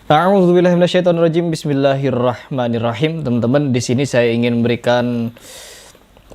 A'udzubillahi minasyaitonirrajim. Bismillahirrahmanirrahim. Teman-teman, di sini saya ingin memberikan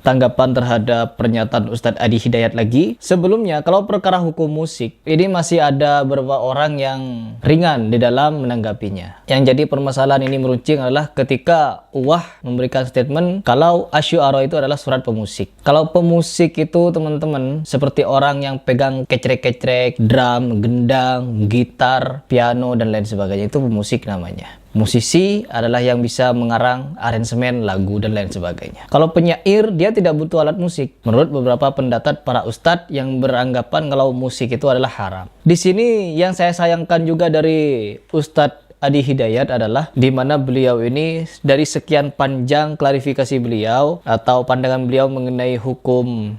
tanggapan terhadap pernyataan Ustadz Adi Hidayat lagi. Sebelumnya, kalau perkara hukum musik, ini masih ada beberapa orang yang ringan di dalam menanggapinya. Yang jadi permasalahan ini meruncing adalah ketika UWAH memberikan statement kalau asy'ara itu adalah surat pemusik. Kalau pemusik itu teman-teman seperti orang yang pegang kecrek-kecrek, drum, gendang, gitar, piano, dan lain sebagainya. Itu pemusik namanya. Musisi adalah yang bisa mengarang aransemen lagu dan lain sebagainya. Kalau penyair, dia tidak butuh alat musik. Menurut beberapa pendapat para ustadz yang beranggapan kalau musik itu adalah haram. Di sini yang saya sayangkan juga dari Ustadz Adi Hidayat adalah di mana beliau ini dari sekian panjang klarifikasi beliau atau pandangan beliau mengenai hukum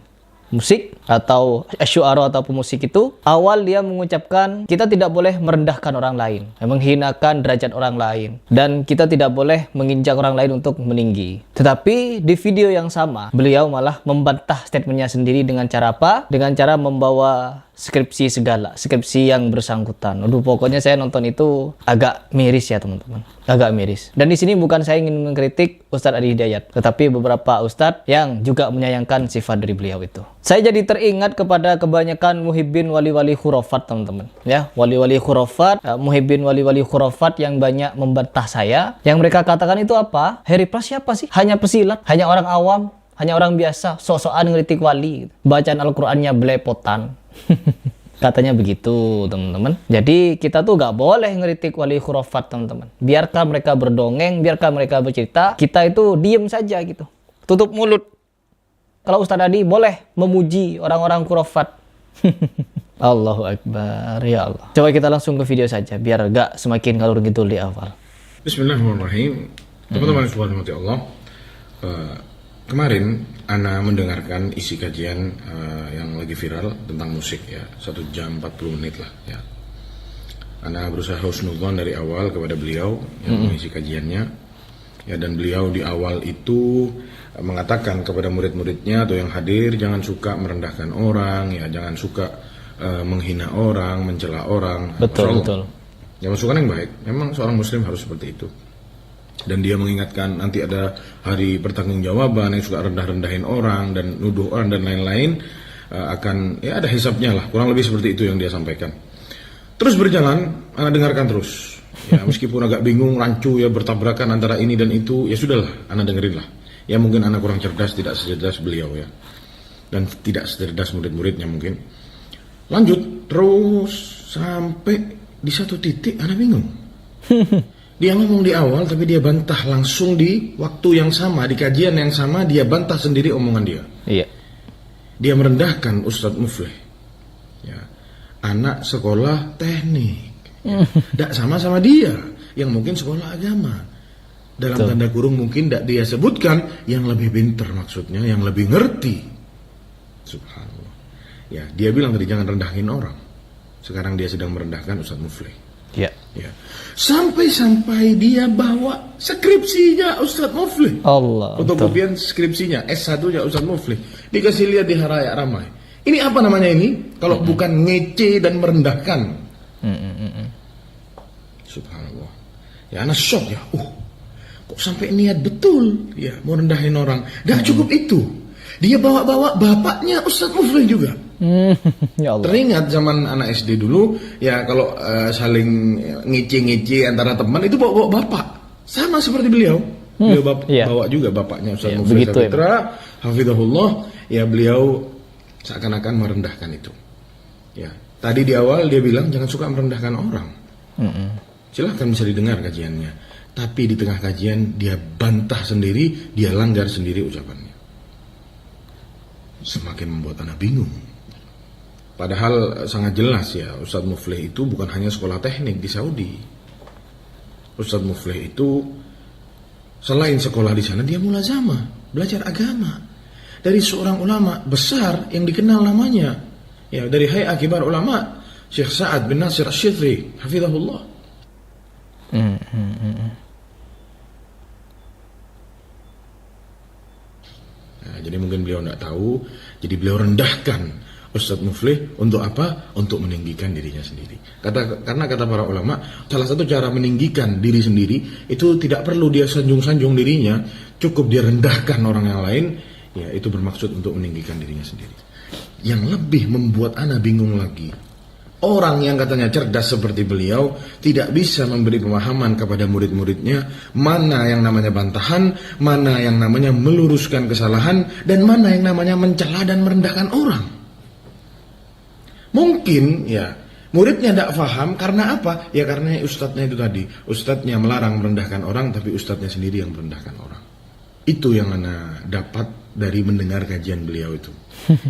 musik atau asy'ara atau pemusik itu, awal dia mengucapkan kita tidak boleh merendahkan orang lain, menghinakan derajat orang lain, dan kita tidak boleh menginjak orang lain untuk meninggi. Tetapi di video yang sama beliau malah membantah statementnya sendiri dengan cara apa? Dengan cara membawa skripsi segala, skripsi yang bersangkutan. Aduh, pokoknya saya nonton itu agak miris ya teman-teman, agak miris. Dan di sini bukan saya ingin mengkritik Ustadz Adi Hidayat, tetapi beberapa ustadz yang juga menyayangkan sifat dari beliau itu. Saya jadi teringat kepada kebanyakan muhibbin wali-wali khurafat teman-teman. Ya, wali-wali khurafat, muhibbin wali-wali khurafat yang banyak membantah saya. Yang mereka katakan itu apa? Harry Pras siapa sih? Hanya pesilat, hanya orang awam, hanya orang biasa, sok-sokan ngeritik wali. Bacaan Al-Qur'annya belepotan. Katanya begitu teman-teman. Jadi kita tuh gak boleh ngeritik wali khurafat teman-teman. Biarkan mereka berdongeng, biarkan mereka bercerita, kita itu diem saja gitu, tutup mulut. Kalau Ustadz Adi boleh memuji orang-orang khurafat. Allahu Akbar, ya Allah. Coba kita langsung ke video saja biar gak semakin ngalur ngidul di awal. Bismillahirrahmanirrahim. Teman-teman yang dirahmati Allah, kemarin Ana mendengarkan isi kajian yang lagi viral tentang musik ya, 1 jam 40 menit lah ya. Ana berusaha husnudzon dari awal kepada beliau yang mengisi kajiannya ya, dan beliau di awal itu mengatakan kepada murid-muridnya atau yang hadir, jangan suka merendahkan orang ya, jangan suka menghina orang, mencela orang. Betul. Ya, masukan yang baik. Memang seorang muslim harus seperti itu. Dan dia mengingatkan nanti ada hari pertanggungjawaban, yang suka rendah-rendahin orang dan nuduh orang dan lain-lain akan ya ada hisabnya lah, kurang lebih seperti itu yang dia sampaikan. Terus berjalan, Ana dengarkan terus ya, meskipun agak bingung, rancu ya, bertabrakan antara ini dan itu, ya sudahlah, Ana dengerin lah ya. Mungkin Ana kurang cerdas, tidak secerdas beliau ya, dan tidak secerdas murid-muridnya mungkin. Lanjut terus sampai di satu titik Ana bingung. Dia ngomong di awal, tapi dia bantah langsung di waktu yang sama, di kajian yang sama, dia bantah sendiri omongan dia. Iya. Dia merendahkan Ustadz Muflih. Ya, anak sekolah teknik. Tidak sama-sama dia, yang mungkin sekolah agama. Dalam tanda kurung mungkin tidak dia sebutkan, yang lebih pintar maksudnya, yang lebih ngerti. Subhanallah. Ya, dia bilang tadi jangan rendahin orang. Sekarang dia sedang merendahkan Ustadz Muflih. Ya. Ya. Sampai dia bawa skripsinya Ustadz Muflih. Allah. Fotokopian skripsinya S1-nya Ustadz Muflih. Dikasih lihat di halayak ramai. Ini apa namanya ini? Kalau bukan ngece dan merendahkan. Subhanallah. Ya, anak shock ya. Kok sampai niat betul ya mau rendahin orang. Gak cukup itu. Dia bawa-bawa bapaknya Ustadz Muflih juga. Ya Allah. Teringat zaman anak SD dulu ya, kalau saling ngece-ngece antara teman itu bawa bapak, sama seperti beliau. Beliau bawa juga bapaknya Ustaz Muflih Sapitra hafizahullah ya, beliau seakan-akan merendahkan itu ya. Tadi di awal dia bilang jangan suka merendahkan orang. Silahkan bisa didengar kajiannya, tapi di tengah kajian dia bantah sendiri, dia langgar sendiri ucapannya. Semakin membuat anak bingung. Padahal sangat jelas ya, Ustadz Muflih itu bukan hanya sekolah teknik di Saudi. Ustadz Muflih itu selain sekolah di sana, dia mulazamah, belajar agama dari seorang ulama besar yang dikenal namanya ya, dari Hay'ah Kibar Ulama, Syekh Sa'ad bin Nasir Asy-Syidri hafizahullah. Nah, jadi mungkin beliau tidak tahu, jadi beliau rendahkan Ustadz Muflih untuk apa? Untuk meninggikan dirinya sendiri. Karena kata para ulama, salah satu cara meninggikan diri sendiri itu tidak perlu dia sanjung-sanjung dirinya, cukup dia rendahkan orang yang lain, ya itu bermaksud untuk meninggikan dirinya sendiri. Yang lebih membuat ana bingung lagi, orang yang katanya cerdas seperti beliau tidak bisa memberi pemahaman kepada murid-muridnya mana yang namanya bantahan, mana yang namanya meluruskan kesalahan, dan mana yang namanya mencela dan merendahkan orang. Mungkin ya muridnya tidak paham karena apa? Ya karena ustadznya itu tadi, ustadznya melarang merendahkan orang, tapi ustadznya sendiri yang merendahkan orang. Itu yang ana dapat dari mendengar kajian beliau itu.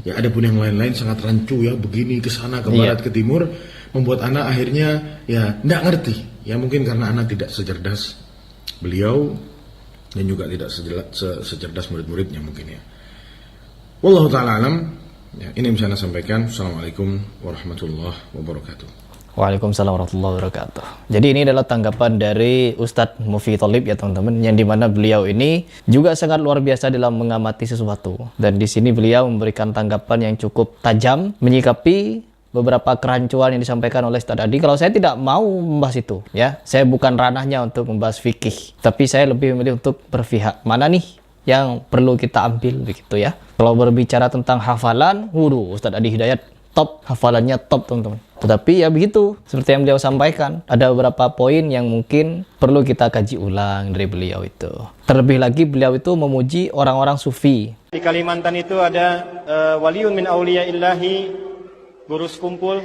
Ya ada pun yang lain-lain sangat rancu ya, begini ke sana ke barat ke timur, membuat ana akhirnya ya tidak ngerti. Ya mungkin karena ana tidak secerdas beliau dan juga tidak secerdas murid-muridnya mungkin ya. Wallahu ta'ala alam. Ya, ini bisa saya sampaikan. Assalamualaikum warahmatullahi wabarakatuh. Waalaikumsalam warahmatullahi wabarakatuh. Jadi ini adalah tanggapan dari Ustadz Mufti Tholib ya teman-teman, yang dimana beliau ini juga sangat luar biasa dalam mengamati sesuatu. Dan di sini beliau memberikan tanggapan yang cukup tajam menyikapi beberapa kerancuan yang disampaikan oleh Ustadz Adi. Kalau saya tidak mau membahas itu, ya, saya bukan ranahnya untuk membahas fikih, tapi saya lebih memilih untuk berpihak mana nih yang perlu kita ambil begitu ya. Kalau berbicara tentang hafalan, Ustadz Adi Hidayat top, hafalannya top teman-teman. Tetapi ya begitu, seperti yang beliau sampaikan, ada beberapa poin yang mungkin perlu kita kaji ulang dari beliau itu. Terlebih lagi beliau itu memuji orang-orang sufi. Di Kalimantan itu ada waliun min auliya illahi, guru sekumpul.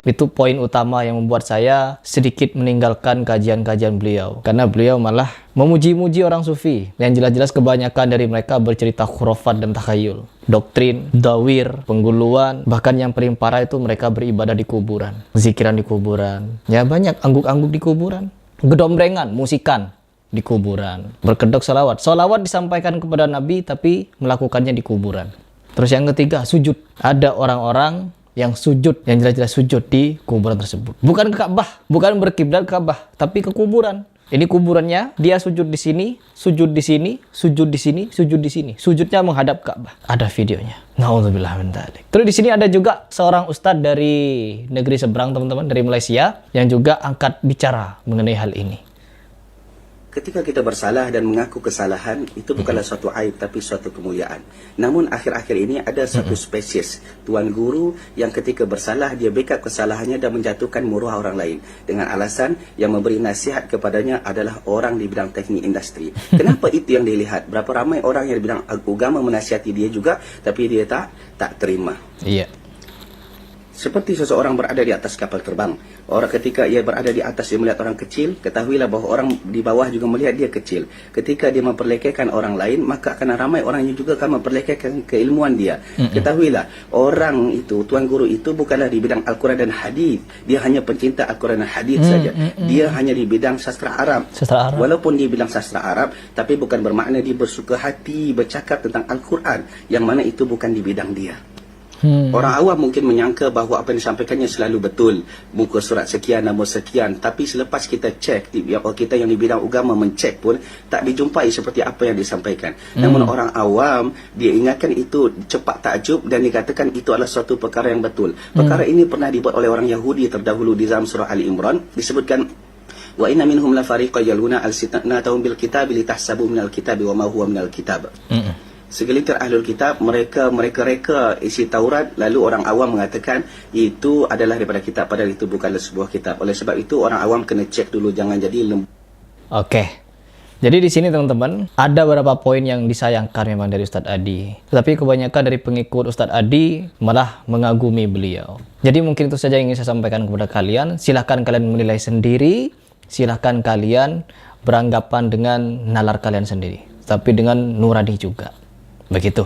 Itu poin utama yang membuat saya sedikit meninggalkan kajian-kajian beliau. Karena beliau malah memuji-muji orang sufi. Yang jelas-jelas kebanyakan dari mereka bercerita khurafat dan takhayul. Doktrin, dawir, pengguluan. Bahkan yang paling parah itu mereka beribadah di kuburan. Zikiran di kuburan. Ya banyak angguk-angguk di kuburan. Gedombrengan, musikan di kuburan. Berkedok salawat. Salawat disampaikan kepada Nabi tapi melakukannya di kuburan. Terus yang ketiga, sujud. Ada orang-orang yang sujud, yang jelas-jelas sujud di kuburan tersebut. Bukan ke Ka'bah, bukan berkiblat ke Ka'bah, tapi ke kuburan. Ini kuburannya, dia sujud di sini, sujud di sini, sujud di sini, sujud di sini. Sujudnya menghadap Ka'bah. Ada videonya. Nauzubillah min dzalik. Terus di sini ada juga seorang ustadz dari negeri seberang teman-teman, dari Malaysia, yang juga angkat bicara mengenai hal ini. Ketika kita bersalah dan mengaku kesalahan, itu bukanlah suatu aib tapi suatu kemuliaan. Namun akhir-akhir ini ada satu spesies tuan guru yang ketika bersalah dia backup kesalahannya dan menjatuhkan muruah orang lain dengan alasan yang memberi nasihat kepadanya adalah orang di bidang teknik industri. Kenapa itu yang dilihat? Berapa ramai orang yang di bidang agama menasihati dia juga tapi dia tak terima. Iya. Seperti seseorang berada di atas kapal terbang. Orang ketika ia berada di atas dia melihat orang kecil, ketahuilah bahwa orang di bawah juga melihat dia kecil. Ketika dia memperlekehkan orang lain, maka akan ramai orang yang juga akan memperlekehkan keilmuan dia. Ketahuilah, orang itu, tuan guru itu bukanlah di bidang Al-Quran dan Hadis. Dia hanya pencinta Al-Quran dan Hadis saja. Dia hanya di bidang sastra Arab. Walaupun di bidang sastra Arab, tapi bukan bermakna dia bersuka hati bercakap tentang Al-Quran, yang mana itu bukan di bidang dia. Orang awam mungkin menyangka bahawa apa yang disampaikannya selalu betul, muka surat sekian, nama sekian, tapi selepas kita cek, kita yang di bidang agama mencek pun tak dijumpai seperti apa yang disampaikan. Namun orang awam dia ingatkan itu cepat takjub dan dikatakan itu adalah suatu perkara yang betul. Perkara ini pernah dibuat oleh orang Yahudi terdahulu di dalam surah Ali Imran, disebutkan wa inna minhum la fariqan yaluna alsinatahum bil kitabi litahsabu minal kitabi wa ma huwa minal kitab. Segelintir ahlul kitab, mereka reka isi Taurat, lalu orang awam mengatakan itu adalah daripada kitab, padahal itu bukanlah sebuah kitab. Oleh sebab itu orang awam kena cek dulu, jangan jadi Oke. Jadi di sini teman-teman ada beberapa poin yang disayangkan memang dari Ustadz Adi. Tetapi kebanyakan dari pengikut Ustadz Adi malah mengagumi beliau. Jadi mungkin itu saja yang ingin saya sampaikan kepada kalian. Silahkan kalian menilai sendiri. Silahkan kalian beranggapan dengan nalar kalian sendiri. Tapi dengan nurani juga. Begitu.